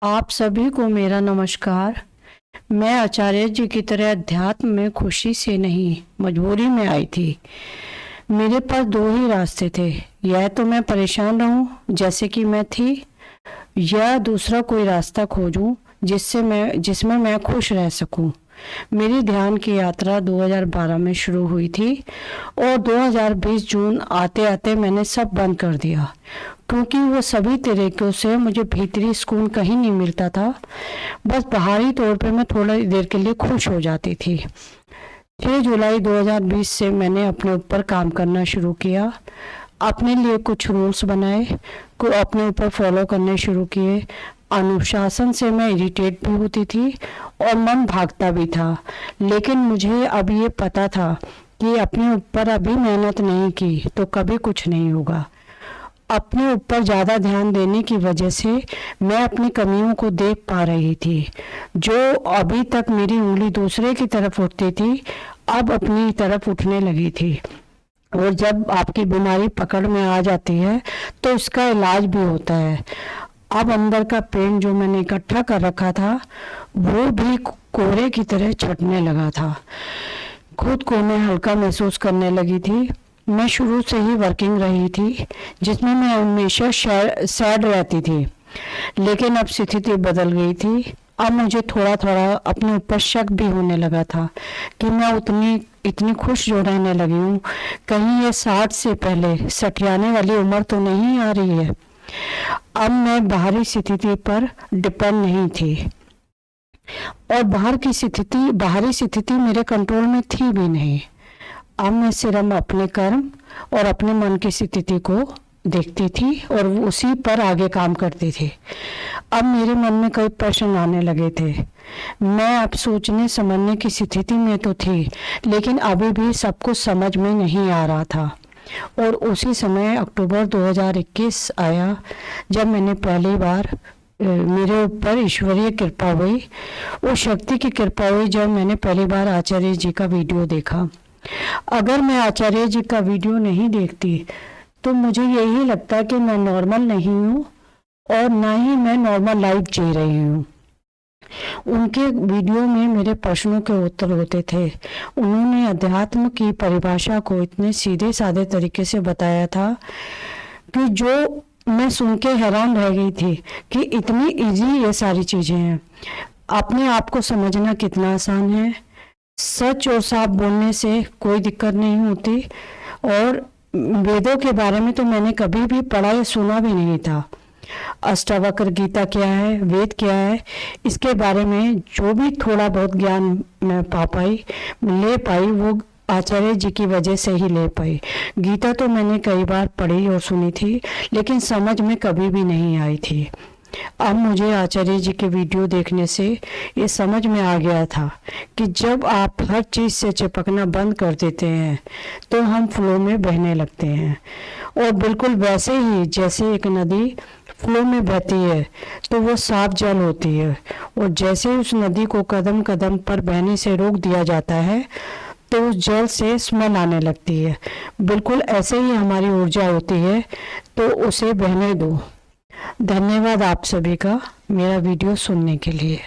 आप सभी को मेरा नमस्कार। मैं आचार्य जी की तरह अध्यात्म में खुशी से नहीं, मजबूरी में आई थी। मेरे पास दो ही रास्ते थे, या तो मैं परेशान रहूं जैसे कि मैं थी, या दूसरा कोई रास्ता खोजूं जिसमें मैं खुश रह सकूं। मेरी ध्यान की यात्रा 2012 में शुरू हुई थी और 2020 जून आते आते मैंने सब बंद कर दिया, क्योंकि वो सभी तरीकों से मुझे भीतरी सुकून कहीं नहीं मिलता था। बस बाहरी तौर पे मैं थोड़ी देर के लिए खुश हो जाती थी। 6 जुलाई 2020 से मैंने अपने ऊपर काम करना शुरू किया, अपने लिए कुछ रूल्स बनाए, को अपने ऊपर फॉलो करने शुरू किए। अनुशासन से मैं इरिटेट भी होती थी और मन भागता भी था, लेकिन मुझे अब ये पता था कि अपने ऊपर अभी मेहनत नहीं की तो कभी कुछ नहीं होगा। अपने ऊपर ज़्यादा ध्यान देने की वजह से मैं अपनी कमियों को देख पा रही थी। जो अभी तक मेरी उंगली दूसरे की तरफ उठती थी, अब अपनी तरफ उठने लगी थी। और जब आपकी बीमारी पकड़ में आ जाती है तो इसका इलाज भी होता है। अब अंदर का पेन जो मैंने इकट्ठा कर रखा था, वो भी कोहरे की तरह छटने लगा था। खुद को मैं हल्का महसूस करने लगी थी। मैं शुरू से ही वर्किंग रही थी, जिसमें मैं हमेशा सैड रहती थी, लेकिन अब स्थिति बदल गई थी। अब मुझे थोड़ा थोड़ा अपने ऊपर शक भी होने लगा था कि मैं इतनी खुश जो रहने लगी हूँ, कहीं ये 60 से पहले सठियाने वाली उम्र तो नहीं आ रही है। अब मैं बाहरी स्थिति पर डिपेंड नहीं थी और बाहरी स्थिति मेरे कंट्रोल में थी भी नहीं। अब मैं सिर्फ अपने कर्म और अपने मन की स्थिति को देखती थी और उसी पर आगे काम करती थी। अब मेरे मन में कई प्रश्न आने लगे थे। मैं अब सोचने समझने की स्थिति में तो थी, लेकिन अभी भी सब कुछ समझ में नहीं आ रहा था। और उसी समय अक्टूबर 2021 आया, जब मैंने पहली बार मेरे ऊपर ईश्वरीय कृपा हुई, वो शक्ति की कृपा हुई, जब मैंने पहली बार आचार्य जी का वीडियो देखा। अगर मैं आचार्य जी का वीडियो नहीं देखती तो मुझे यही लगता कि मैं नॉर्मल नहीं हूँ और ना ही मैं नॉर्मल लाइफ जी रही हूँ। उनके वीडियो में मेरे प्रश्नों के उत्तर होते थे। उन्होंने अध्यात्म की परिभाषा को इतने सीधे साधे तरीके से बताया था कि जो मैं सुन के हैरान रह गई थी कि इतनी इजी ये सारी चीज़ें हैं। अपने आप को समझना कितना आसान है। सच और साफ बोलने से कोई दिक्कत नहीं होती। और वेदों के बारे में तो मैंने कभी भी पढ़ा या सुना भी नहीं था। अष्टावक्र गीता क्या है, वेद क्या है, इसके बारे में जो भी थोड़ा बहुत ज्ञान मैं ले पाई वो आचार्य जी की वजह से ही ले पाई। गीता तो मैंने कई बार पढ़ी और सुनी थी, लेकिन समझ में कभी भी नहीं आई थी। अब मुझे आचार्य जी के वीडियो देखने से ये समझ में आ गया था कि जब आप हर चीज़ से चिपकना बंद कर देते हैं तो हम फ्लो में बहने लगते हैं। और बिल्कुल वैसे ही जैसे एक नदी फ्लो में बहती है तो वो साफ जल होती है, और जैसे उस नदी को कदम कदम पर बहने से रोक दिया जाता है तो उस जल से स्मेल आने लगती है। बिल्कुल ऐसे ही हमारी ऊर्जा होती है, तो उसे बहने दो। धन्यवाद आप सभी का मेरा वीडियो सुनने के लिए।